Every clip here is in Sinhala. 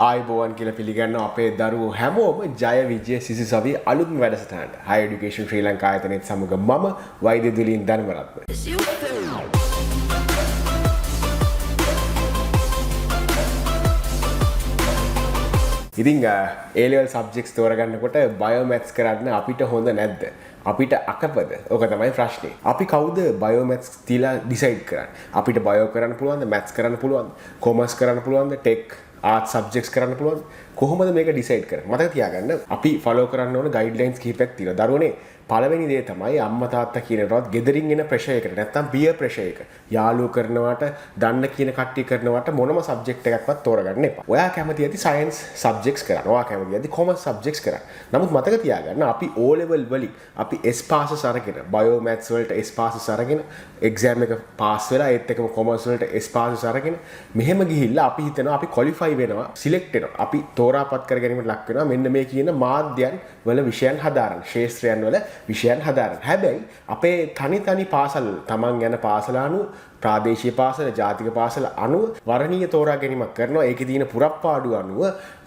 ආයුබෝවන් කියලා පිළිගන්නවා අපේ දරුවෝ හැමෝම ජය විජය සිසිසවි අලුත්ම වැඩසටහනට. Higher Education ශ්‍රී ලංකා ආයතනයේ සමග මම වෛද්‍ය දුලින් ධර්මරත්න. ඉතින් A level subjects තෝරගන්නකොට bio maths කරන්න අපිට හොඳ නැද්ද? අපිට අකපද? ඕක තමයි ප්‍රශ්නේ. අපි කවුද bio maths තියලා decide කරන්නේ? අපිට bio කරන්න පුළුවන්ද? maths කරන්න පුළුවන්ද? commerce කරන්න පුළුවන්ද? tech art subjects කරන්න පුළුවන්ද? කොහොමද මේක decide කරන්නේ? මතක තියාගන්න අපි follow කරන්න ඕන guidelines කිහිපයක් තියෙනවා. දරුවනේ පළවෙනි දේ තමයි අම්මා තාත්තා කියනකොටත් ගෙදරින් එන ප්‍රෙෂර් එකට නැත්තම් peer ප්‍රෙෂර් එක. යාළුවෝ කරනවට, දන්න කියන කට්ටිය කරනවට මොනම සබ්ජෙක්ට් එකක්වත් තෝරගන්න එපා. ඔයා කැමති ඇති science subjects කරන්න. ඔයා කැමති ඇති commerce subjects කරන්න. නමුත් මතක තියාගන්න අපි O level වලින් අපි S passes අරගෙන bio maths වලට S passes අරගෙන exam එක pass වෙලා ඒත් එක්කම commerce වලට S passes අරගෙන මෙහෙම ගිහිල්ලා අපි හිතනවා අපි qualify වෙනවා, select වෙනවා. අපි තෝරාපත් කර ගැනීමට ලක් වෙනවා. මෙන්න මේ කියන මාධ්‍යයන් වල විෂයන් හදාරන, ශාස්ත්‍රයන් වල විෂයන් හදාරන. හැබැයි අපේ තනි පාසල් තමන් යන පාසල අනුව ප්‍රාදේශීය පාසල, ජාතික පාසල අනුව වර්ණීය තෝරා ගැනීමක් කරනවා. ඒකේ තියෙන පුරප්පාඩු අනුව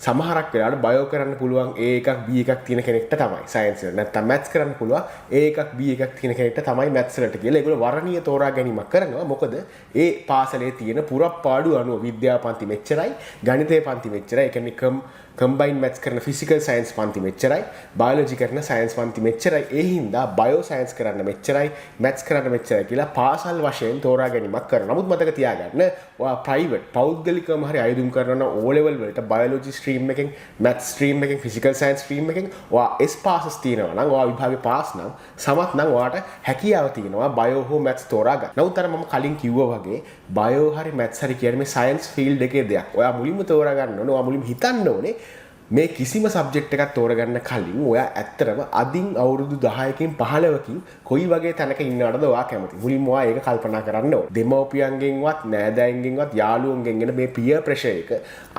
සමහරක් වෙලාවට බයෝ කරන්න පුළුවන් A එකක් B එකක් තියෙන කෙනෙක්ට තමයි සයන්ස් වල. නැත්නම් මැත්ස් කරන්න පුළුවන් A එකක් B එකක් තියෙන කෙනෙක්ට තමයි මැත්ස් වලට කියලා. ඒගොල්ලෝ වර්ණීය තෝරා ගැනීමක් කරනවා. මොකද ඒ පාසලේ තියෙන පුරප්පාඩු අනුව විද්‍යා පන්ති මෙච්චරයි, ගණිතය පන්ති මෙච්චරයි. ඒ කියන්නේ combined maths කරන physical science පන්ති මෙච්චරයි, biology කරන science පන්ති මෙච්චරයි. ඒ හින්දා bio science කරන්න මෙච්චරයි, maths කරන්න මෙච්චරයි කියලා පාසල් වශයෙන් තෝරා ගැනීමක් කරනවා. නමුත් මතක තියාගන්න ඔයා private පෞද්ගලිකවම හරි අයදුම් කරනවා O level වලට biology stream එකෙන්, maths stream එකෙන්, physical science stream එකෙන් ඔයා S passes තියෙනවා නම් ඔයා විභාගේ pass නම් සමත් නම් ඔයාට හැකියාව තියෙනවා bio හෝ maths තෝරා ගන්න. නමුත් අර මම කලින් කිව්වා වගේ bio හරි maths හරි කියන්නේ මේ science field එකේ දෙයක්. ඔයා මුලින්ම තෝරා ගන්න ඕනේ. ඔයා මුලින්ම හිතන්න ඕනේ මේ කිසිම සබ්ජෙක්ට් එකක් තෝරගන්න කලින් ඔයා ඇත්තටම අදින් අවුරුදු 10කින් 15කින් කොයි වගේ තැනක ඉන්නවද ඔයා කැමති. මුලින්ම ඔයා ඒක කල්පනා කරන්න ඕනේ. දෙමව්පියන්ගෙන්වත් නෑදෑයන්ගෙන්වත් යාළුවන්ගෙන් එන මේ peer pressure එක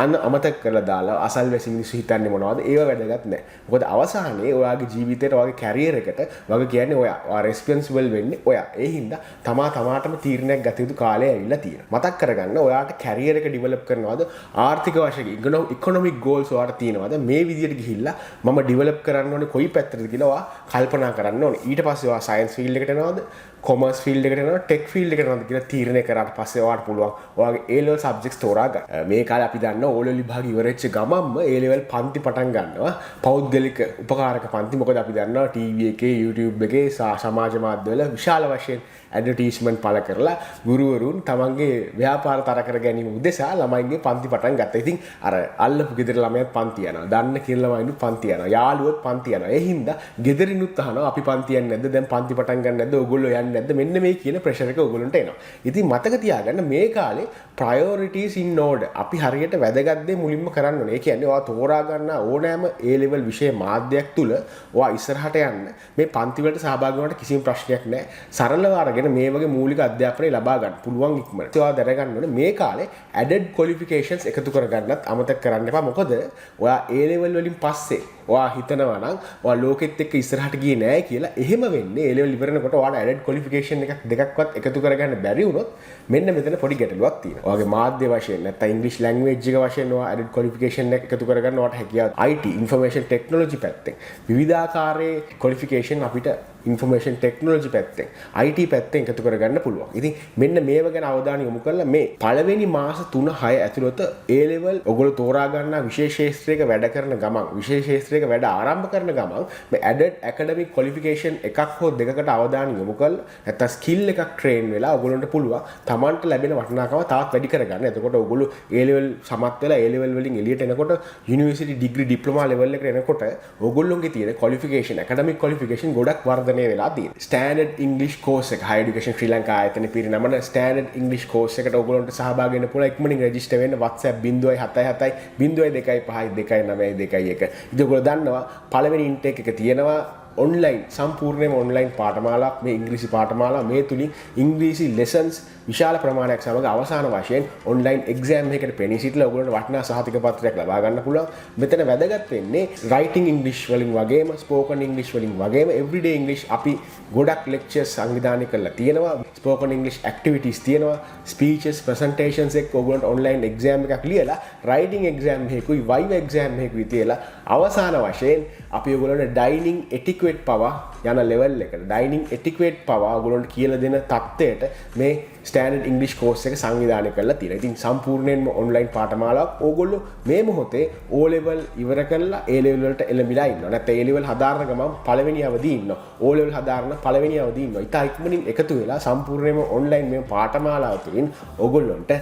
අමතක කරලා දාලා අසල්වැසි මිනිස්සු හිතන්නේ මොනවද? ඒව වැදගත් නෑ. මොකද අවසානයේ ඔයාගේ ජීවිතේට ඔයාගේ කැරියර් එකට වගේ කියන්නේ ඔයා responsible වෙන්නේ ඔයා. ඒ හින්දා තමාටම තීරණයක් ගත යුතු කාලය ඇවිල්ලා තියෙනවා. මතක් කරගන්න ඔයාට කැරියර් එක ඩෙවලොප් කරනවද? ආර්ථික වශයෙන් ඉකොනොමික් ගෝල්ස් ඔයාට තියෙනවා. මේ විදියට ගිහිල්ලා මම ඩෙවලොප් කරන්න ඕනේ කොයි පැත්තටද කියලා ඔයා කල්පනා කරන්න ඕනේ. ඊට පස්සේ ඔයා සයන්ස් ෆීල්ඩ් එකට එනවද? කොමර්ස් ෆීල්ඩ් එකට එනවද? ටෙක් ෆීල්ඩ් එකට එනවද කියලා තීරණය කරාට පස්සේ ඔයාට පුළුවන් ඔයාගේ A level subjects තෝරා ගන්න. මේ කාලේ අපි දන්නවා O level විභාගය ඉවරෙච්ච ගමන්ම A level පන්ති පටන් ගන්නවා. පෞද්ගලික උපකාරක පන්ති. මොකද අපි දන්නවා TV එකේ, YouTube එකේ, සමාජ මාධ්‍යවල විශාල වශයෙන් ඇඩ්වර්ටයිස්මන්ට් පළ කරලා ගුරුවරුන් තමන්ගේ ව්‍යාපාර තර කර ගැනීම උදෙසා ළමයින්ගේ පන්ති පටන් ගත්තා. ඉතින් අර අල්ලපු ගෙදර ළමයාත් පන්ති යනවා. දන්න කියලා ළමයිනුත් පන්ති යනවා. යාළුවොත් පන්ති යනවා. ඒ හින්දා ගෙදරිනුත් අහනවා අපි පන්ති යන්නේ නැද්ද? දැන් පන්ති පටන් ගන්න නැද්ද? ඔයගොල්ලෝ යන්නේ නැද්ද? මෙන්න මේ කියන ප්‍රෙෂර් එක ඔයගොල්ලන්ට එනවා. ඉතින් මතක තියාගන්න මේ කාලේ priorities in order. අපි හරියට වැදගත් දේ මුලින්ම කරන්න ඕනේ. ඒ කියන්නේ ඔයා තෝරා ගන්න ඕනෑම A level විෂය මාධ්‍යයක් තුල ඔයා ඉස්සරහට යන්න මේ පන්ති වලට සහභාගී වෙනවට කිසිම ප්‍රශ්නයක් නැහැ. සරලව අරගෙන මේ වගේ මූලික අධ්‍යාපනය ලබා ගන්න පුළුවන් ඉක්මනට. ඔයා දැනගන්න ඕනේ මේ කාලේ added qualifications එකතු කරගන්නත් අමතක කරන්න එපා. මොකද ඔයා A level වලින් පස්සේ ඔයා හිතනවා නම් ඔයා ලෝකෙත් එක්ක ඉස්සරහට ගියේ නෑ කියලා එහෙම වෙන්නේ A level ඉවරනකොට ඔයාට added qualification එකක් දෙකක්වත් එකතු කරගන්න බැරි වුණොත් මෙන්න මෙතන පොඩි ගැටලුවක් තියෙනවා. ඔයාගේ මාධ්‍ය වශයෙන් නැත්නම් English language එක වශයෙන් ඔයා added qualification එක එකතු කරගන්න ඔයාට හැකියාව IT information technology පැත්තෙන් විවිධාකාරයේ qualification අපිට information technology පැත්තෙන් IT පැත්තෙන් එකතු කරගන්න පුළුවන්. ඉතින් මෙන්න මේව ගැන අවධානය යොමු කරලා මේ පළවෙනි මාස 3-6 ඇතුළත A level ඔයගොල්ලෝ තෝරා ගන්නා විශේෂ ශාස්ත්‍රයක වැඩ කරන ගමන් විශේෂ ශාස්ත්‍රයක වැඩ ආරම්භ කරන ගමන් මේ added academic qualification එකක් හෝ දෙකකට අවධානය යොමු කරලා නැත්නම් skill එකක් train වෙලා ඔයගොල්ලන්ට පුළුවන් Tamanට ලැබෙන වටිනාකම තාත් වැඩි කරගන්න. එතකොට ඔයගොල්ලෝ A level සමත් වෙලා A level වලින් එළියට එනකොට university degree diploma level එකට එනකොට ඔයගොල්ලෝගේ තියෙන qualification academic qualification ගොඩක් වර්ධනය වෙලා තියෙනවා. standard english course එක Higher Education ශ්‍රී ලංකා ආයතනයේ පිරිනමන standard english course එකට ඔයගොල්ලන්ට සහභාගී වෙන්න පුළුවන්. ඉක්මනින් register වෙන්න WhatsApp 077 0252 291. ඉතින් ඔයගොල්ලෝ දන්නවා පළවෙනි intake එක තියෙනවා online සම්පූර්ණයෙන්ම online පාඨමාලාවක්. මේ ඉංග්‍රීසි පාඨමාලාව මේ තුලින් ඉංග්‍රීසි lessons විශාල ප්‍රමාණයක් සමග අවසාන වශයෙන් ඔන්ලයින් එක්සෑම් එකකට පෙනී සිටලා ඔයගොල්ලන්ට වටිනා සහතික පත්‍රයක් ලබා ගන්න පුළුවන්. මෙතන වැදගත් වෙන්නේ writing English වලින් වගේම spoken English වලින් වගේම everyday English අපි ගොඩක් lectures සංවිධානය කරලා තියෙනවා. spoken English activities තියෙනවා. speeches presentations එක්ක ඔයගොල්ලන්ට online exam එකක් ලියලා writing exam එකකුයි viva exam එකකුයි තියලා අවසාන වශයෙන් අපි ඔයගොල්ලන්ට dining etiquette පවා යන level එකට dining etiquette පවා ඔයගොල්ලන්ට කියලා දෙන තත්ත්වයට මේ standard English course එක සංවිධානය කරලා තියෙනවා. ඉතින් සම්පූර්ණයෙන්ම online පාඨමාලාවක් ඕගොල්ලෝ මේ මොහොතේ O level ඉවර කරලා A level වලට එළඹිලා ඉන්නවා. නැත්නම් A level හදාරන ගමන් පළවෙනි අවදී ඉන්නවා. O level හදාරන පළවෙනි අවදී ඉන්නවා. ඉතින් ඉක්මනින් එකතු වෙලා සම්පූර්ණයෙන්ම online මේ පාඨමාලාව තුළින් ඕගොල්ලන්ට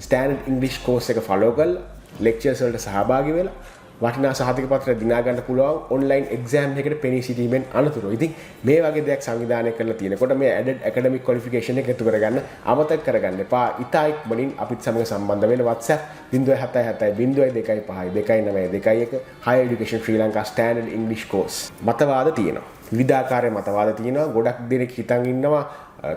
standard English course එක follow කරලා lectures වලට සහභාගී වෙලා වටිනා සහතික පත්‍ර දිනා ගන්න පුළුවන් ඔන්ලයින් එක්සෑම් එකකට පෙනී සිටීමෙන් අනතුරුව. ඉතින් මේ වගේ දෙයක් සංවිධානය කරලා තියෙනකොට මේ added academic qualification එක එකතු කරගන්න අමතක කරගන්න එපා. ඉතා ඉක්මනින් අපිත් සමග සම්බන්ධ වෙන්න WhatsApp 077 0252 29921 Higher Education Sri Lanka Standard English Course. මතවාද තියෙනවා. විවිධාකාරයේ මතවාද තියෙනවා. ගොඩක් දෙනෙක් හිතන් ඉන්නවා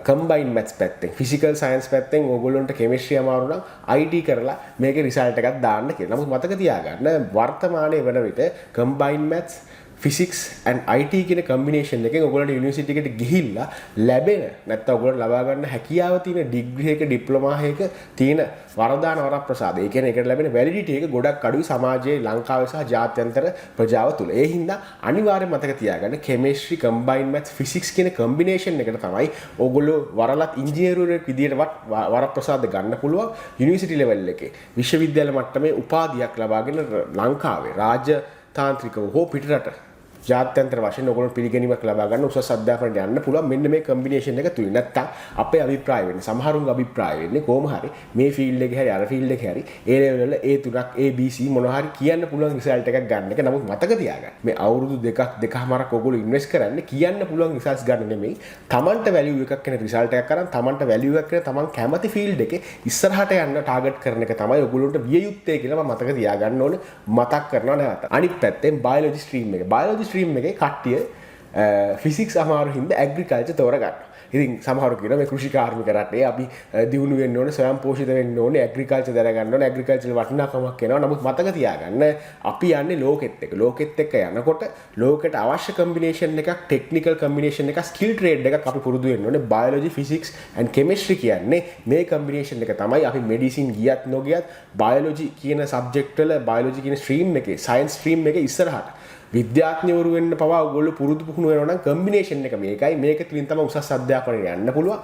combined maths පැත්තෙන් physical science පැත්තෙන් ඕගොල්ලන්ට chemistry අමාරු නම් IT කරලා මේකේ result එකක් දාන්න කියලා. නමුත් මතක තියාගන්න වර්තමානයේ වන විට combined maths physics and IT කියන combination එකෙන් ඔයගොල්ලන්ට යුනිවර්සිටි එකට ගිහිල්ලා ලැබෙන නැත්නම් ඔයගොල්ලන්ට ලබා ගන්න හැකියාව තියෙන ඩිග්‍රී එක ඩිප්ලෝමා එක තියෙන වරදාන වරප්‍රසාද. ඒ කියන්නේ ඒකට ලැබෙන වැලිඩිටි එක ගොඩක් අඩුයි සමාජයේ ලංකාවේ සහ ජාත්‍යන්තර ප්‍රජාව තුල. ඒ හින්දා අනිවාර්යයෙන් මතක තියාගන්න chemistry combined maths physics කියන combination එකට තමයි ඔයගොල්ලෝ වරලත් ඉංජිනේරුවෙක් විදියටවත් වරප්‍රසාද ගන්න පුළුවන් යුනිවර්සිටි level එකේ. විශ්වවිද්‍යාල මට්ටමේ උපාධියක් ලබාගෙන ලංකාවේ රාජ්‍ය තාන්ත්‍රිකව හෝ පිටරට ජාත්‍යන්තර වශයෙන් ඔයගොල්ලෝ පිළිගැනීමක් ලබා ගන්න උසස් අධ්‍යාපනයට යන්න පුළුවන්. මෙන්න මේ කම්බිනේෂන් එක තුලින් නැත්තම් අපේ අභිප්‍රාය වෙන්නේ සමහරුන්ගේ අභිප්‍රාය වෙන්නේ කොහොම හරි මේ ෆීල්ඩ් එකේ හරි අර ෆීල්ඩ් එකේ හරි A level වල A3ක් ABC මොනවා හරි කියන්න පුළුවන් රිසල්ට් එකක් ගන්න එක. නමුත් මතක තියාගන්න මේ අවුරුදු දෙකමාරක් ඔයගොල්ලෝ ඉන්වෙස්ට් කරන්නේ කියන්න පුළුවන් රිසල්ට්ස් ගන්න නෙමෙයි. Tamanට වැලියු එකක් වෙන රිසල්ට් එකක් කරන් Tamanට වැලියු එකක් වෙන Taman කැමති ෆීල්ඩ් එකේ ඉස්සරහට යන්න ටාගට් කරන එක තමයි ඔයගොල්ලෝට විය යුත්තේ කියලා මම මතක තියාගන්න ඕනේ. මතක් කරනවා නැවත. අනිත් පැත්තෙන් බයොලොජි ස්ට්‍රීම් එක. බයොලොජි ස්ට්‍රීම් එකේ කට්ටිය ෆිසික්ස් අමාරු හින්දා ඇග්‍රිකල්චර් තෝරගන්නවා. ඉතින් සමහරු කියනවා මේ කෘෂි කාර්මික රටේ අපි දියුණු වෙන්න ඕනේ, ස්වයං පෝෂිත වෙන්න ඕනේ, ඇග්‍රිකල්චර් දැනගන්න ඕනේ, ඇග්‍රිකල්චර් වටිනාකමක් එනවා. නමුත් මතක තියාගන්න අපි යන්නේ ලෝකෙත් එක්ක. ලෝකෙත් එක්ක යනකොට ලෝකෙට අවශ්‍ය කම්බිනේෂන් එකක්, ටෙක්නිකල් කම්බිනේෂන් එකක්, ස්කිල් ට්‍රේඩ් එකක් අපි පුරුදු වෙන්න ඕනේ. බයොලොජි, ෆිසික්ස් ඇන්ඩ් කෙමිස්ට්‍රි කියන්නේ මේ කම්බිනේෂන් එක තමයි අපි මෙඩිසින් ගියත් නොගියත් බයොලොජි කියන සබ්ජෙක්ට් වල බයොලොජි කියන ස්ට්‍රීම් එකේ, සයන්ස් ස්ට්‍රීම් එකේ ඉස්සරහට විද්‍යාඥවරු වෙන්න පවා ඔයගොල්ලෝ පුරුදු පුහුණු වෙනවා නම් කම්බිනේෂන් එක මේකයි. මේක තුලින් තමයි උසස් අධ්‍යාපනයට යන්න පුළුවන්.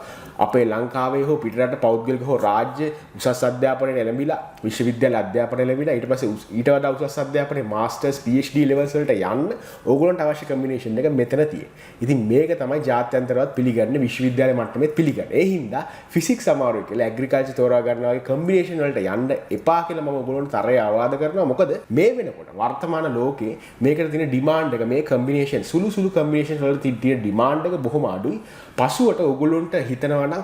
අපේ ලංකාවේ හෝ පිටරට පෞද්ගලික හෝ රාජ්‍ය උසස් අධ්‍යාපනයට ලැබිලා විශ්වවිද්‍යාල අධ්‍යාපනය ලැබිලා ඊට පස්සේ ඊට වඩා උසස් අධ්‍යාපනයේ මාස්ටර්ස් PhD levels වලට යන්න ඕගොල්ලන්ට අවශ්‍ය කම්බිනේෂන් එක මෙතන තියෙන්නේ. ඉතින් මේක තමයි ජාත්‍යන්තරවත් පිළිගන්නේ විශ්වවිද්‍යාල මට්ටමේ පිළිගන්නේ. ඒ හින්දා ෆිසික්ස් අමාරුයි කියලා ඇග්‍රිකල්චර් තෝරා ගන්නවා වගේ කම්බිනේෂන් වලට යන්න එපා කියලා මම ඔයගොල්ලන්ට තරයේ අවවාද කරනවා. මොකද මේ වෙනකොට වර්තමාන ලෝකේ මේකට තියෙන ඩිමාන්ඩ් එක මේ කම්බිනේෂන් සුළු කම්බිනේෂන් වල තියෙන ඩිමාන්ඩ් එක බොහොම අඩුයි. පසුවට ඔයගොල්ලොන්ට හිතනවා නම්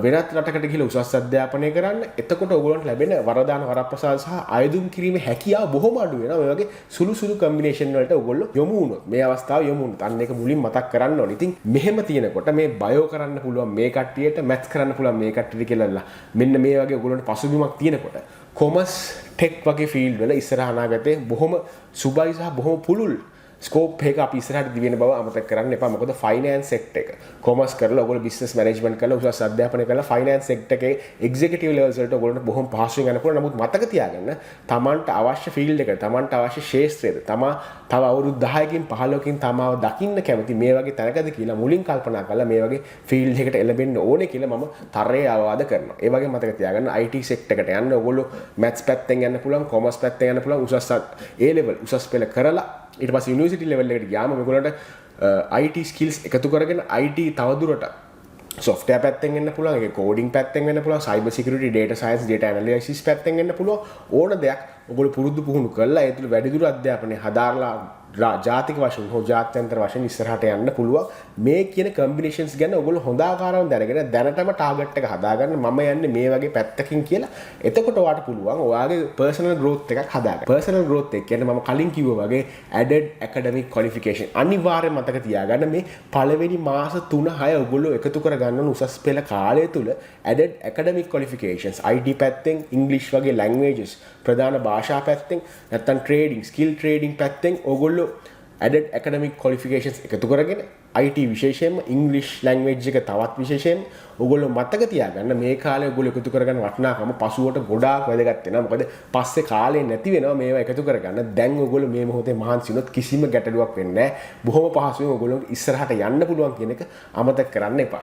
වෙනත් රටකට ගිහලා උසස් අධ්‍යාපනය කරන්න. එතකොට ඔයගොල්ලන්ට ලැබෙන වරදාන වරප්‍රසාද සහ අයදුම් කිරීමේ හැකියාව බොහොම අඩු වෙනවා. මේ වගේ සුළු කම්බිනේෂන් වලට ඔයගොල්ලෝ යොමු වුණොත් මේ අවස්ථාව යොමු වුණොත් අන්න ඒක මුලින් මතක් කරන්න ඕනේ. ඉතින් මෙහෙම තියෙනකොට මේ බයෝ කරන්න පුළුවන් මේ කට්ටියට, මැත්ස් කරන්න පුළුවන් මේ කට්ටියට කියලා මෙන්න මේ වගේ ඔයගොල්ලන්ට පසුබිමක් තියෙනකොට කොමර්ස් ටෙක් වගේ ෆීල්ඩ් වල ඉස්සරහ අනාගතේ බොහොම සුබයි සහ බොහොම පුළුල් ස්කෝප් එක අපි ඉස්සරහට දිවෙන බව අමතක කරන්න එපා. මොකද ෆයිනෑන්ස් සෙක්ටර් එක කොමර්ස් කරලා ඔයගොල්ලෝ බිස්නස් මැනේජ්මන්ට් කරලා උසස් අධ්‍යාපනය කරලා ෆයිනෑන්ස් සෙක්ටර් එකේ එක්සිකියුටිව් ලෙවල්ස් වලට ඔයගොල්ලන්ට බොහොම පහසුවෙන් යන්න පුළුවන්. නමුත් මතක තියාගන්න තමන්ට අවශ්‍ය ෆීල්ඩ් එකට, තමන්ට අවශ්‍ය ක්ෂේත්‍රයද, තව අවුරුදු 10කින් 15කින් තමාව දකින්න කැමති මේ වගේ තැනකද කියලා මුලින් කල්පනා කරලා මේ වගේ ෆීල්ඩ් එකකට එළඹෙන්න ඕනේ කියලා මම තරයේ අවවාද කරනවා. ඒ වගේම මතක තියාගන්න IT සෙක්ටර් එකට යන්න ඔයගොල්ලෝ මැත්ස් පැත්තෙන් යන්න පුළුවන්, කොමර්ස් පැත්තෙන් යන්න පුළුවන්, උසස් A level උසස් පෙළ කරලා ඊට පස්සේ යුනිවර්සිටි ලෙවල් එකට ගියාම මේගොල්ලන්ට IT skills එකතු කරගෙන IT තවදුරට software පැත්තෙන් එන්න පුළුවන්, ඒක coding පැත්තෙන් වෙන්න පුළුවන්, cyber security, data science, data analysis පැත්තෙන් එන්න පුළුවන්. ඕන දෙයක් ඔයගොල්ලෝ පුරුදු පුහුණු කරලා ඒ තුළ වැඩිදුර අධ්‍යාපනය හදාarලා ජාතික වශයෙන් හෝ ජාත්‍යන්තර වශයෙන් ඉස්සරහට යන්න පුළුවන්. මේ කියන කම්බිනේෂන්ස් ගැන ඔයගොල්ලෝ හොඳ ආකාරව දැනගෙන දැනටම ටාගට් එක හදාගන්න මම යන්නේ මේ වගේ පැත්තකින් කියලා. එතකොට ඔයාලට පුළුවන් ඔයාගේ පර්සනල් growth එකක් හදාගන්න. පර්සනල් growth එක කියන්නේ මම කලින් කිව්වා වගේ added academic qualification. අනිවාර්යයෙන් මතක තියාගන්න මේ පළවෙනි මාස 3-6 ඔයගොල්ලෝ එකතු කරගන්න ඕන උසස් පෙළ කාලය තුල added academic qualifications IT පැත්තෙන් English වගේ languages ප්‍රධාන භාෂා පැත්තෙන් නැත්නම් trading skill trading පැත්තෙන් ඔයගොල්ලෝ added academic qualifications එකතු කරගෙන IT විශේෂයෙන්ම English language එක තවත් විශේෂයෙන් ඔයගොල්ලෝ මතක තියාගන්න මේ කාලේ ඔයගොල්ලෝ එකතු කරගන්න වටිනාකම පසුවට ගොඩාක් වැදගත් වෙනවා. මොකද පස්සේ කාලේ නැති වෙනවා මේවා එකතු කරගන්න. දැන් ඔයගොල්ලෝ මේ මොහොතේ මහන්සි වුණොත් කිසිම ගැටලුවක් වෙන්නේ නැහැ. බොහොම පහසුවෙන් ඔයගොල්ලෝ ඉස්සරහට යන්න පුළුවන් කියන එක අමතක කරන්න එපා.